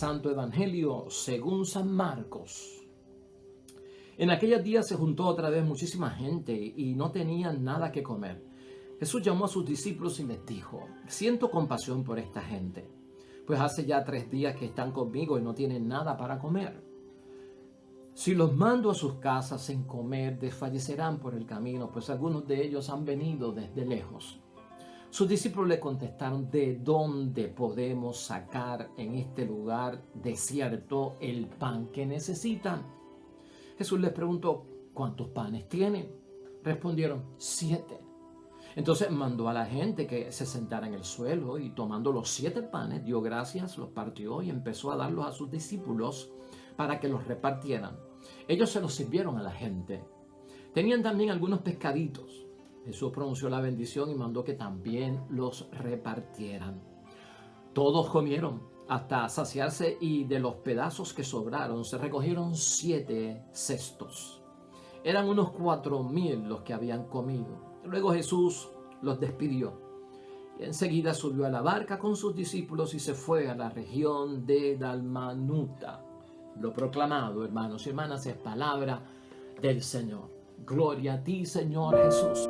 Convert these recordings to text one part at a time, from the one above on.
Santo Evangelio según San Marcos. En aquellos días se juntó otra vez muchísima gente y no tenían nada que comer. Jesús llamó a sus discípulos y les dijo: siento compasión por esta gente, pues hace ya 3 días que están conmigo y no tienen nada para comer. Si los mando a sus casas sin comer, desfallecerán por el camino, pues algunos de ellos han venido desde lejos. Sus discípulos le contestaron: ¿de dónde podemos sacar en este lugar desierto el pan que necesitan? Jesús les preguntó: ¿cuántos panes tienen? Respondieron: 7. Entonces mandó a la gente que se sentara en el suelo y, tomando los 7 panes, dio gracias, los partió y empezó a darlos a sus discípulos para que los repartieran. Ellos se los sirvieron a la gente. Tenían también algunos pescaditos. Jesús pronunció la bendición y mandó que también los repartieran. Todos comieron hasta saciarse, y de los pedazos que sobraron se recogieron 7 cestos. Eran unos 4,000 los que habían comido. Luego Jesús los despidió y enseguida subió a la barca con sus discípulos y se fue a la región de Dalmanuta. Lo proclamado, hermanos y hermanas, es palabra del Señor. Gloria a ti, Señor Jesús.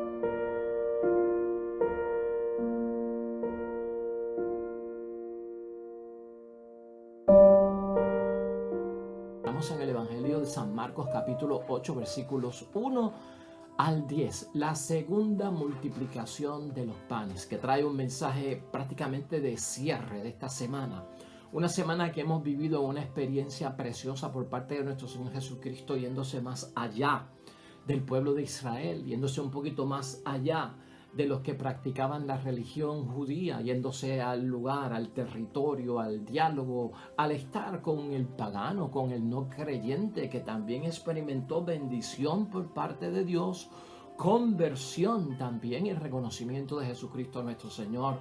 Estamos en el Evangelio de San Marcos, capítulo 8, versículos 1 al 10. La segunda multiplicación de los panes, que trae un mensaje prácticamente de cierre de esta semana. Una semana que hemos vivido una experiencia preciosa por parte de nuestro Señor Jesucristo, yéndose más allá del pueblo de Israel, yéndose un poquito más allá de los que practicaban la religión judía, yéndose al lugar, al territorio, al diálogo, al estar con el pagano, con el no creyente, que también experimentó bendición por parte de Dios, conversión también y reconocimiento de Jesucristo nuestro Señor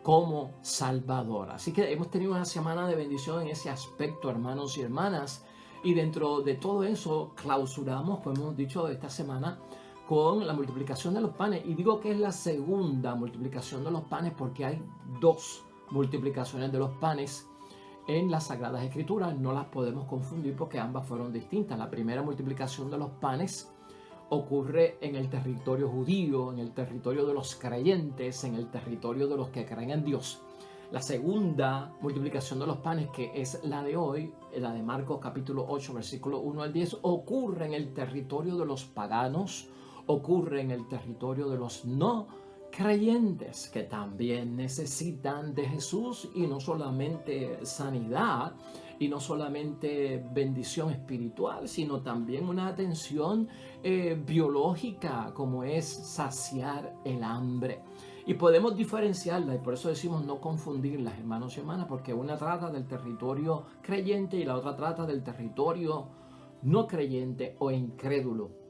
como Salvador. Así que hemos tenido una semana de bendición en ese aspecto, hermanos y hermanas, y dentro de todo eso clausuramos, como hemos dicho, esta semana con la multiplicación de los panes. Y digo que es la segunda multiplicación de los panes porque hay 2 multiplicaciones de los panes en las Sagradas Escrituras. No las podemos confundir porque ambas fueron distintas. La primera multiplicación de los panes ocurre en el territorio judío, en el territorio de los creyentes, en el territorio de los que creen en Dios. La segunda multiplicación de los panes, que es la de hoy, la de Marcos capítulo 8, versículo 1 al 10, ocurre en el territorio de los paganos, ocurre en el territorio de los no creyentes, que también necesitan de Jesús, y no solamente sanidad y no solamente bendición espiritual, sino también una atención biológica, como es saciar el hambre. Y podemos diferenciarla, y por eso decimos no confundirlas, hermanos y hermanas, porque una trata del territorio creyente y la otra trata del territorio no creyente o incrédulo.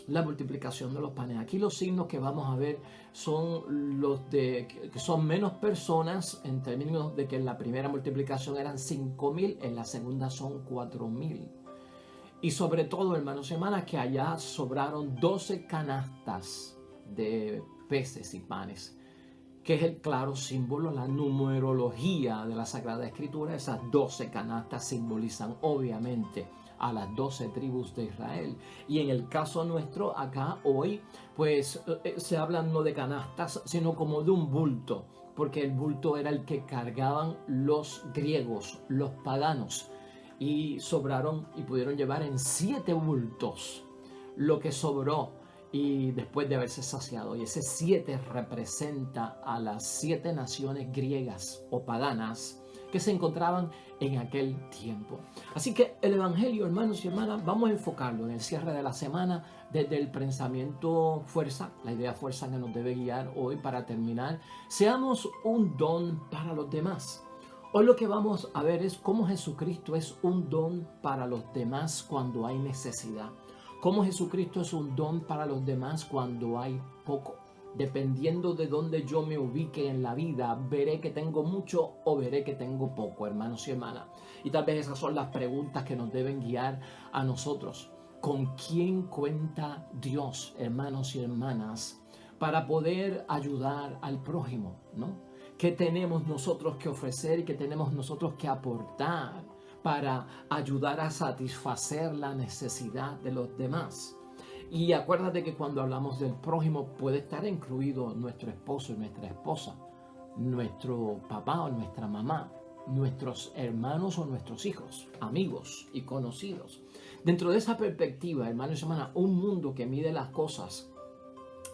La multiplicación de los panes. Aquí los signos que vamos a ver son los de que son menos personas, en términos de que en la primera multiplicación eran 5,000, en la segunda son 4,000. Y sobre todo, hermanos y hermanas, que allá sobraron 12 canastas de peces y panes, que es el claro símbolo, la numerología de la Sagrada Escritura. Esas 12 canastas simbolizan obviamente a las 12 tribus de Israel. Y en el caso nuestro, acá hoy, pues se habla no de canastas, sino como de un bulto, porque el bulto era el que cargaban los griegos, los paganos, y sobraron y pudieron llevar en 7 bultos lo que sobró, y después de haberse saciado. Y ese 7 representa a las 7 naciones griegas o paganas que se encontraban en aquel tiempo. Así que el Evangelio, hermanos y hermanas, vamos a enfocarlo en el cierre de la semana desde el pensamiento fuerza, la idea fuerza que nos debe guiar hoy para terminar. Seamos un don para los demás. Hoy lo que vamos a ver es cómo Jesucristo es un don para los demás cuando hay necesidad. Cómo Jesucristo es un don para los demás cuando hay poco. Dependiendo de dónde yo me ubique en la vida, veré que tengo mucho o veré que tengo poco, hermanos y hermanas. Y tal vez esas son las preguntas que nos deben guiar a nosotros. ¿Con quién cuenta Dios, hermanos y hermanas, para poder ayudar al prójimo, ¿no? ¿Qué tenemos nosotros que ofrecer y qué tenemos nosotros que aportar para ayudar a satisfacer la necesidad de los demás? Y acuérdate que cuando hablamos del prójimo puede estar incluido nuestro esposo y nuestra esposa, nuestro papá o nuestra mamá, nuestros hermanos o nuestros hijos, amigos y conocidos. Dentro de esa perspectiva, hermanos y hermanas, un mundo que mide las cosas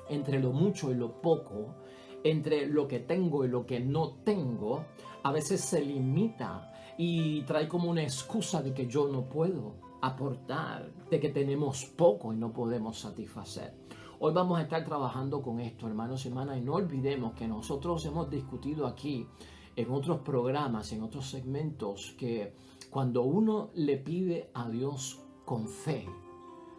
entre lo mucho y lo poco, entre lo que tengo y lo que no tengo, a veces se limita y trae como una excusa de que yo no puedo aportar, de que tenemos poco y no podemos satisfacer. Hoy vamos a estar trabajando con esto, hermanos y hermanas, y no olvidemos que nosotros hemos discutido aquí en otros programas, en otros segmentos, que cuando uno le pide a Dios con fe,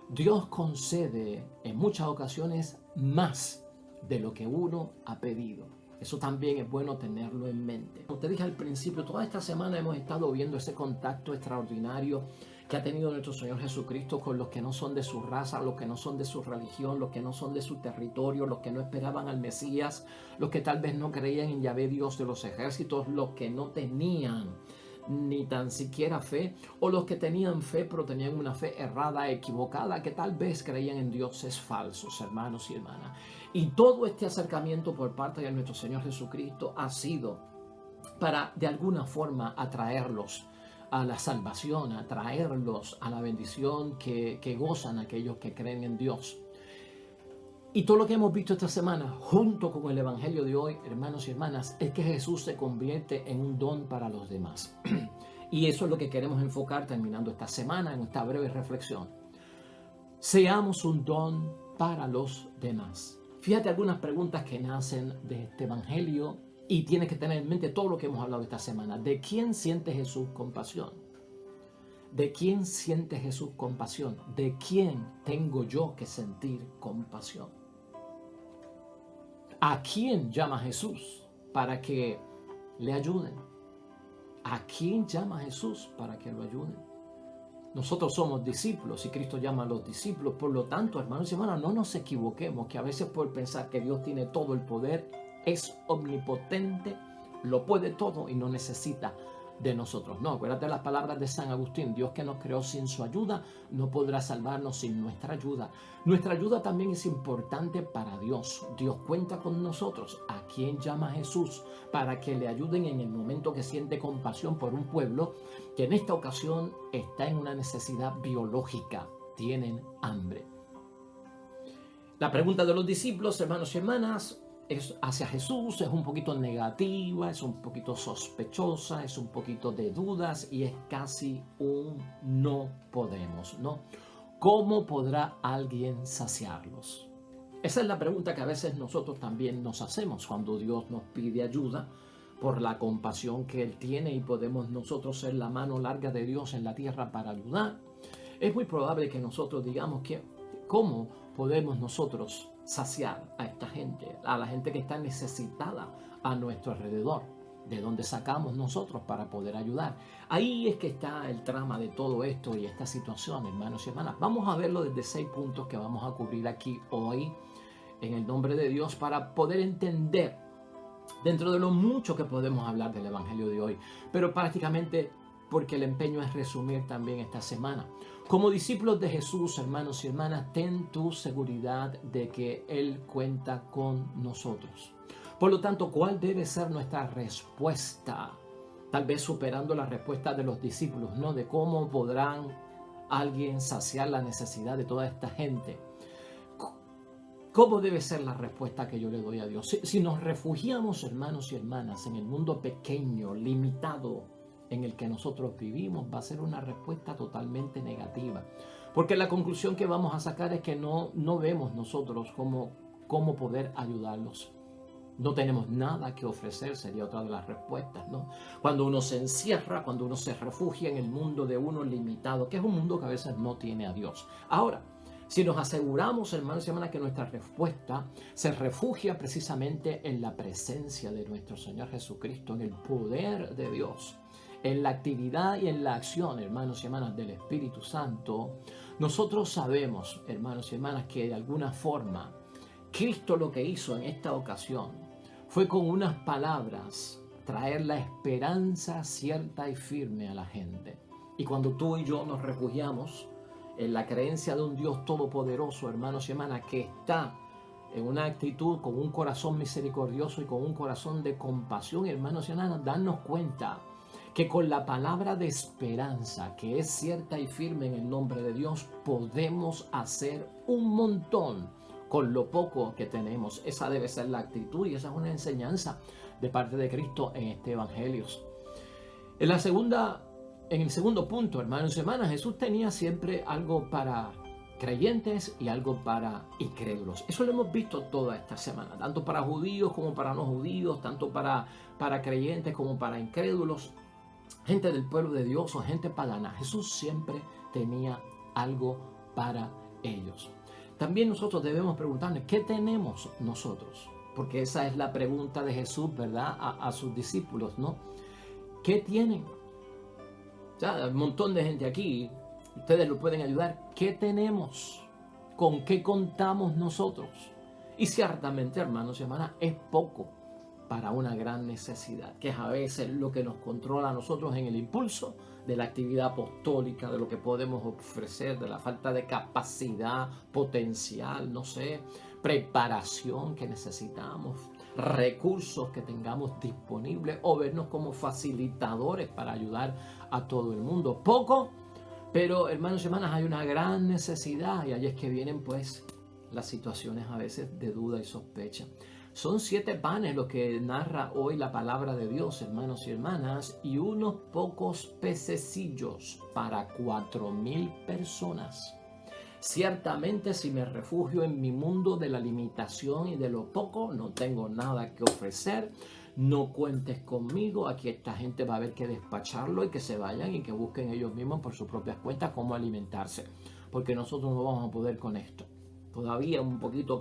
Dios concede en muchas ocasiones más de lo que uno ha pedido. Eso también es bueno tenerlo en mente. Como te dije al principio, toda esta semana hemos estado viendo ese contacto extraordinario que ha tenido nuestro Señor Jesucristo con los que no son de su raza, los que no son de su religión, los que no son de su territorio, los que no esperaban al Mesías, los que tal vez no creían en Yahvé, Dios de los ejércitos, los que no tenían ni tan siquiera fe, o los que tenían fe pero tenían una fe errada, equivocada, que tal vez creían en dioses falsos, hermanos y hermanas. Y todo este acercamiento por parte de nuestro Señor Jesucristo ha sido para de alguna forma atraerlos a la salvación, atraerlos a la bendición que gozan aquellos que creen en Dios. Y todo lo que hemos visto esta semana, junto con el Evangelio de hoy, hermanos y hermanas, es que Jesús se convierte en un don para los demás. Y eso es lo que queremos enfocar terminando esta semana en esta breve reflexión. Seamos un don para los demás. Fíjate algunas preguntas que nacen de este Evangelio y tienes que tener en mente todo lo que hemos hablado esta semana. ¿De quién siente Jesús compasión? ¿De quién siente Jesús compasión? ¿De quién tengo yo que sentir compasión? ¿A quién llama Jesús para que le ayuden? ¿A quién llama Jesús para que lo ayuden? Nosotros somos discípulos y Cristo llama a los discípulos. Por lo tanto, hermanos y hermanas, no nos equivoquemos que a veces por pensar que Dios tiene todo el poder, es omnipotente, lo puede todo y no necesita de nosotros. No, acuérdate las palabras de San Agustín: Dios que nos creó sin su ayuda no podrá salvarnos sin nuestra ayuda. Nuestra ayuda también es importante para Dios. Dios cuenta con nosotros. ¿A quién llama Jesús para que le ayuden en el momento que siente compasión por un pueblo que en esta ocasión está en una necesidad biológica? Tienen hambre. La pregunta de los discípulos, hermanos y hermanas, es hacia Jesús, es un poquito negativa, es un poquito sospechosa, es un poquito de dudas y es casi un no podemos, ¿no? ¿Cómo podrá alguien saciarlos? Esa es la pregunta que a veces nosotros también nos hacemos cuando Dios nos pide ayuda por la compasión que Él tiene y podemos nosotros ser la mano larga de Dios en la tierra para ayudar. Es muy probable que nosotros digamos que ¿cómo podemos nosotros saciar a esta gente, a la gente que está necesitada a nuestro alrededor? ¿De dónde sacamos nosotros para poder ayudar? Ahí es que está el trama de todo esto y esta situación, hermanos y hermanas. Vamos a verlo desde 6 puntos que vamos a cubrir aquí hoy en el nombre de Dios para poder entender dentro de lo mucho que podemos hablar del Evangelio de hoy, pero prácticamente porque el empeño es resumir también esta semana. Como discípulos de Jesús, hermanos y hermanas, ten tu seguridad de que Él cuenta con nosotros. Por lo tanto, ¿cuál debe ser nuestra respuesta? Tal vez superando la respuesta de los discípulos, ¿no? De cómo podrán alguien saciar la necesidad de toda esta gente. ¿Cómo debe ser la respuesta que yo le doy a Dios? Si nos refugiamos, hermanos y hermanas, en el mundo pequeño, limitado, en el que nosotros vivimos, va a ser una respuesta totalmente negativa. Porque la conclusión que vamos a sacar es que no vemos nosotros cómo poder ayudarlos. No tenemos nada que ofrecer, sería otra de las respuestas, ¿no? Cuando uno se encierra, cuando uno se refugia en el mundo de uno limitado, que es un mundo que a veces no tiene a Dios. Ahora, si nos aseguramos, hermanos y hermanas, que nuestra respuesta se refugia precisamente en la presencia de nuestro Señor Jesucristo, en el poder de Dios, en la actividad y en la acción, hermanos y hermanas, del Espíritu Santo, nosotros sabemos, hermanos y hermanas, que de alguna forma Cristo lo que hizo en esta ocasión fue con unas palabras traer la esperanza cierta y firme a la gente. Y cuando tú y yo nos refugiamos en la creencia de un Dios todopoderoso, hermanos y hermanas, que está en una actitud con un corazón misericordioso y con un corazón de compasión, hermanos y hermanas, darnos cuenta que con la palabra de esperanza, que es cierta y firme en el nombre de Dios, podemos hacer un montón con lo poco que tenemos. Esa debe ser la actitud y esa es una enseñanza de parte de Cristo en este evangelio. En el segundo punto, hermanos y hermanas, Jesús tenía siempre algo para creyentes y algo para incrédulos. Eso lo hemos visto toda esta semana, tanto para judíos como para no judíos, tanto para creyentes como para incrédulos, gente del pueblo de Dios o gente pagana. Jesús siempre tenía algo para ellos. También nosotros debemos preguntarnos, ¿qué tenemos nosotros? Porque esa es la pregunta de Jesús, ¿verdad? A sus discípulos, ¿no? ¿Qué tienen? O sea, hay un montón de gente aquí, ustedes lo pueden ayudar. ¿Qué tenemos? ¿Con qué contamos nosotros? Y ciertamente, hermanos y hermanas, es poco para una gran necesidad, que es a veces lo que nos controla a nosotros en el impulso de la actividad apostólica, de lo que podemos ofrecer, de la falta de capacidad potencial, no sé, preparación que necesitamos, recursos que tengamos disponibles o vernos como facilitadores para ayudar a todo el mundo. Poco, pero hermanos y hermanas, hay una gran necesidad y ahí es que vienen pues las situaciones a veces de duda y sospecha. Son 7 panes lo que narra hoy la palabra de Dios, hermanos y hermanas, y unos pocos pececillos para 4,000 personas. Ciertamente, si me refugio en mi mundo de la limitación y de lo poco, no tengo nada que ofrecer. No cuentes conmigo. Aquí esta gente va a haber que despacharlo y que se vayan y que busquen ellos mismos por sus propias cuentas cómo alimentarse. Porque nosotros no vamos a poder con esto. Todavía un poquito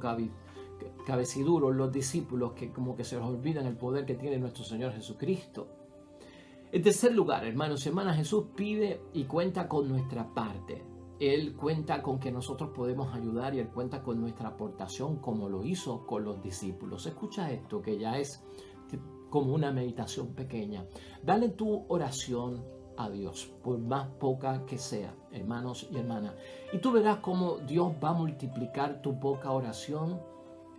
cabeciduros los discípulos que como que se les olvidan el poder que tiene nuestro Señor Jesucristo. En tercer lugar, hermanos y hermanas, Jesús pide y cuenta con nuestra parte. Él cuenta con que nosotros podemos ayudar y Él cuenta con nuestra aportación como lo hizo con los discípulos. Escucha esto que ya es como una meditación pequeña. Dale tu oración a Dios, por más poca que sea, hermanos y hermanas. Y tú verás cómo Dios va a multiplicar tu poca oración,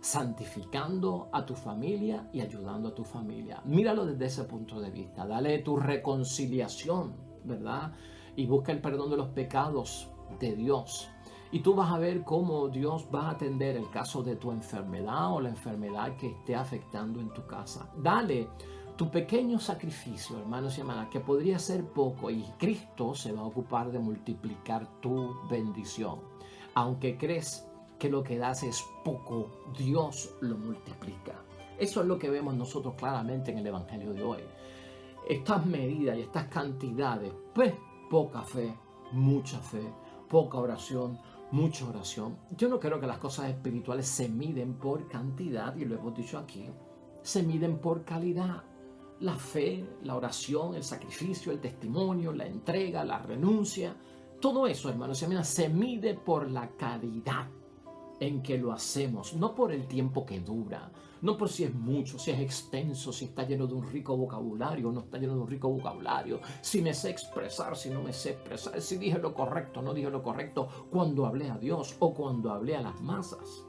santificando a tu familia y ayudando a tu familia. Míralo desde ese punto de vista. Dale tu reconciliación, ¿verdad? Y busca el perdón de los pecados de Dios. Y tú vas a ver cómo Dios va a atender el caso de tu enfermedad o la enfermedad que esté afectando en tu casa. Dale tu pequeño sacrificio, hermanos y hermanas, que podría ser poco, y Cristo se va a ocupar de multiplicar tu bendición. Aunque crees que lo que das es poco, Dios lo multiplica. Eso es lo que vemos nosotros claramente en el Evangelio de hoy. Estas medidas y estas cantidades, pues poca fe, mucha fe, poca oración, mucha oración. Yo no creo que las cosas espirituales se miden por cantidad, y lo hemos dicho aquí, se miden por calidad. La fe, la oración, el sacrificio, el testimonio, la entrega, la renuncia, todo eso, hermanos y hermanas, se mide por la calidad en que lo hacemos, no por el tiempo que dura, no por si es mucho, si es extenso, si está lleno de un rico vocabulario o no está lleno de un rico vocabulario, si me sé expresar, si no me sé expresar, si dije lo correcto o no dije lo correcto cuando hablé a Dios o cuando hablé a las masas.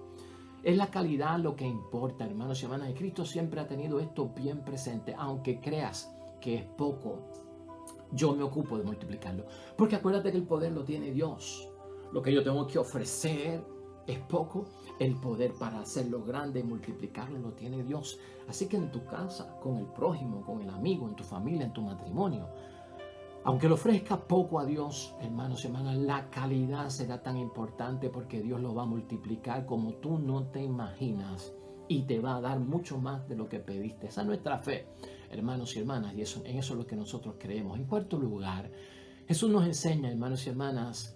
Es la calidad lo que importa, hermanos y hermanas, y Cristo siempre ha tenido esto bien presente. Aunque creas que es poco, yo me ocupo de multiplicarlo, porque acuérdate que el poder lo tiene Dios. Lo que yo tengo que ofrecer es poco, el poder para hacerlo grande y multiplicarlo lo tiene Dios. Así que en tu casa, con el prójimo, con el amigo, en tu familia, en tu matrimonio, aunque le ofrezcas poco a Dios, hermanos y hermanas, la calidad será tan importante porque Dios lo va a multiplicar como tú no te imaginas y te va a dar mucho más de lo que pediste. Esa es nuestra fe, hermanos y hermanas, y en eso es lo que nosotros creemos. En cuarto lugar, Jesús nos enseña, hermanos y hermanas,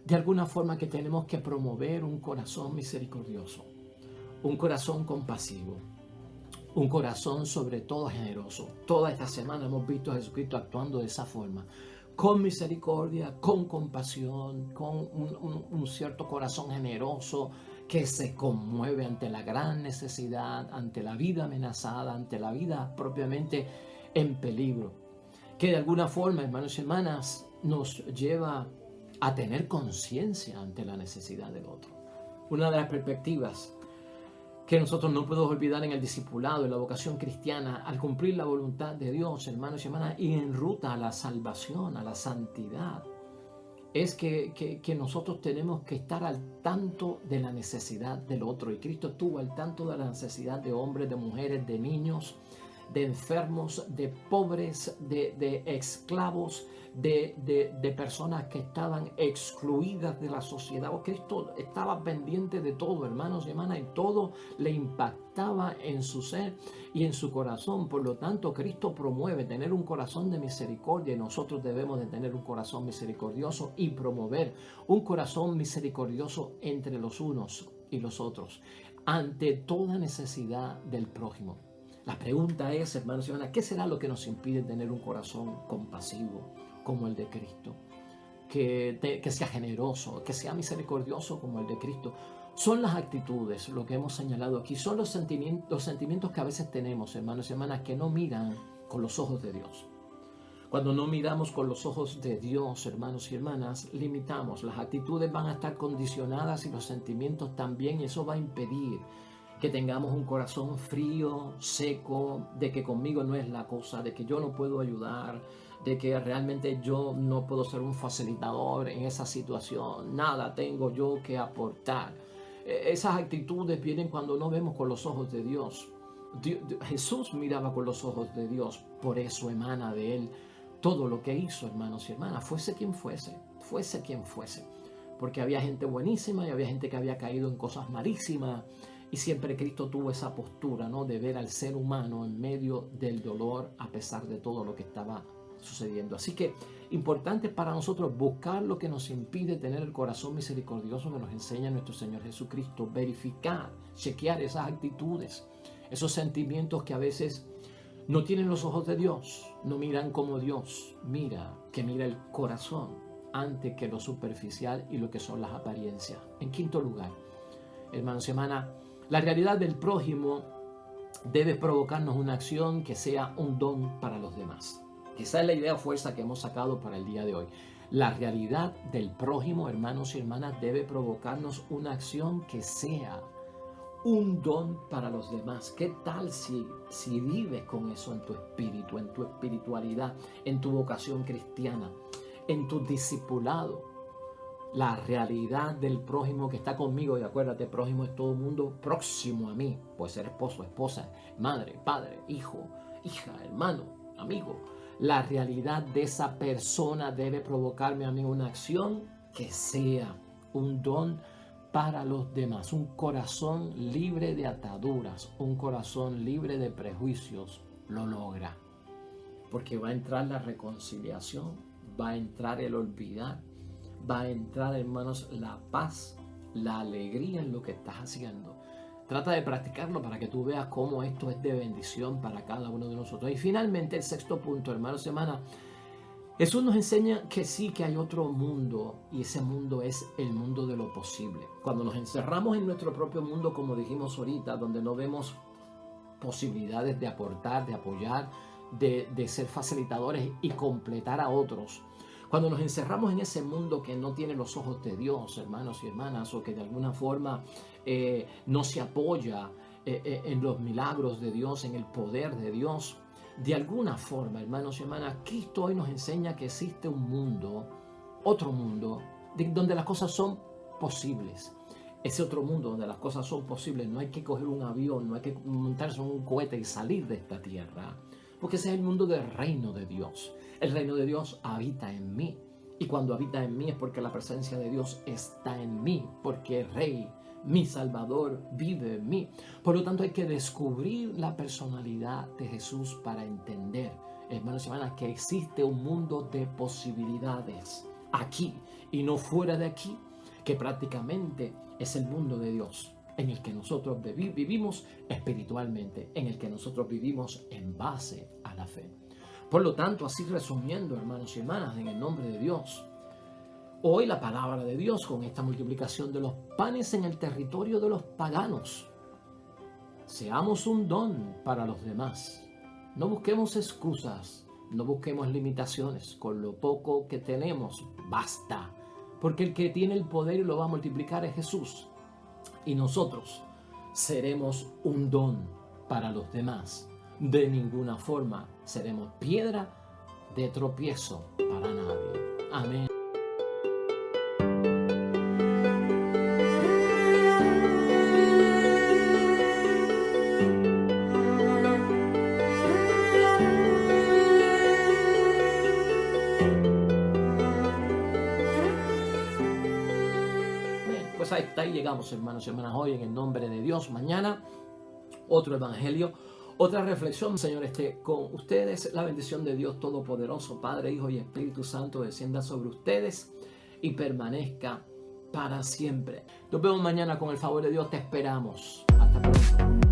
de alguna forma que tenemos que promover un corazón misericordioso, un corazón compasivo, un corazón sobre todo generoso. Toda esta semana hemos visto a Jesucristo actuando de esa forma, con misericordia, con compasión, con un cierto corazón generoso que se conmueve ante la gran necesidad, ante la vida amenazada, ante la vida propiamente en peligro, que de alguna forma, hermanos y hermanas, nos lleva a tener conciencia ante la necesidad del otro. Una de las perspectivas que nosotros no podemos olvidar en el discipulado, en la vocación cristiana, al cumplir la voluntad de Dios, hermanos y hermanas, y en ruta a la salvación, a la santidad, es que nosotros tenemos que estar al tanto de la necesidad del otro. Y Cristo estuvo al tanto de la necesidad de hombres, de mujeres, de niños, de enfermos, de pobres, de esclavos, de personas que estaban excluidas de la sociedad. Cristo estaba pendiente de todo, hermanos y hermanas, y todo le impactaba en su ser y en su corazón. Por lo tanto, Cristo promueve tener un corazón de misericordia, y nosotros debemos de tener un corazón misericordioso y promover un corazón misericordioso entre los unos y los otros, ante toda necesidad del prójimo. La pregunta es, hermanos y hermanas, ¿qué será lo que nos impide tener un corazón compasivo como el de Cristo? Que sea generoso, que sea misericordioso como el de Cristo. Son las actitudes, lo que hemos señalado aquí, son los sentimientos que a veces tenemos, hermanos y hermanas, que no miran con los ojos de Dios. Cuando no miramos con los ojos de Dios, hermanos y hermanas, limitamos. Las actitudes van a estar condicionadas y los sentimientos también, y eso va a impedir que tengamos un corazón frío, seco, de que conmigo no es la cosa, de que yo no puedo ayudar, de que realmente yo no puedo ser un facilitador en esa situación, nada tengo yo que aportar. Esas actitudes vienen cuando no vemos con los ojos de Dios. Jesús miraba con los ojos de Dios, por eso emana de él todo lo que hizo, hermanos y hermanas, fuese quien fuese, porque había gente buenísima y había gente que había caído en cosas malísimas. Y siempre Cristo tuvo esa postura, ¿no?, de ver al ser humano en medio del dolor a pesar de todo lo que estaba sucediendo. Así que importante para nosotros buscar lo que nos impide tener el corazón misericordioso que nos enseña nuestro Señor Jesucristo. Verificar, chequear esas actitudes, esos sentimientos que a veces no tienen los ojos de Dios, no miran como Dios mira, que mira el corazón antes que lo superficial y lo que son las apariencias. En quinto lugar, hermanos y hermanas, la realidad del prójimo debe provocarnos una acción que sea un don para los demás. Esa es la idea fuerza que hemos sacado para el día de hoy. La realidad del prójimo, hermanos y hermanas, debe provocarnos una acción que sea un don para los demás. ¿Qué tal si vives con eso en tu espíritu, en tu espiritualidad, en tu vocación cristiana, en tu discipulado? La realidad del prójimo que está conmigo, y acuérdate, prójimo es todo el mundo próximo a mí. Puede ser esposo, esposa, madre, padre, hijo, hija, hermano, amigo. La realidad de esa persona debe provocarme a mí una acción que sea un don para los demás. Un corazón libre de ataduras, un corazón libre de prejuicios lo logra. Porque va a entrar la reconciliación, va a entrar el olvidar, va a entrar, hermanos, la paz, la alegría en lo que estás haciendo. Trata de practicarlo para que tú veas cómo esto es de bendición para cada uno de nosotros. Y finalmente, el sexto punto, hermanos y hermanas, Jesús nos enseña que sí, que hay otro mundo, y ese mundo es el mundo de lo posible. Cuando nos encerramos en nuestro propio mundo, como dijimos ahorita, donde no vemos posibilidades de aportar, de apoyar, de ser facilitadores y completar a otros. Cuando nos encerramos en ese mundo que no tiene los ojos de Dios, hermanos y hermanas, o que de alguna forma no se apoya en los milagros de Dios, en el poder de Dios, de alguna forma, hermanos y hermanas, Cristo hoy nos enseña que existe un mundo, otro mundo, donde las cosas son posibles. Ese otro mundo donde las cosas son posibles, no hay que coger un avión, no hay que montarse en un cohete y salir de esta tierra, porque ese es el mundo del reino de Dios. El reino de Dios habita en mí, y cuando habita en mí es porque la presencia de Dios está en mí, porque el Rey, mi Salvador, vive en mí. Por lo tanto, hay que descubrir la personalidad de Jesús para entender, hermanos y hermanas, que existe un mundo de posibilidades aquí y no fuera de aquí, que prácticamente es el mundo de Dios, en el que nosotros vivimos espiritualmente, en el que nosotros vivimos en base a la fe. Por lo tanto, así resumiendo, hermanos y hermanas, en el nombre de Dios, hoy la palabra de Dios con esta multiplicación de los panes en el territorio de los paganos. Seamos un don para los demás. No busquemos excusas, no busquemos limitaciones. Con lo poco que tenemos, basta. Porque el que tiene el poder y lo va a multiplicar es Jesús. Y nosotros seremos un don para los demás. De ninguna forma seremos piedra de tropiezo para nadie. Amén. Pues hasta ahí llegamos, hermanos y hermanas, hoy en el nombre de Dios. Mañana otro evangelio, otra reflexión. Señor, esté con ustedes. La bendición de Dios Todopoderoso, Padre, Hijo y Espíritu Santo, descienda sobre ustedes y permanezca para siempre. Nos vemos mañana con el favor de Dios. Te esperamos. Hasta pronto.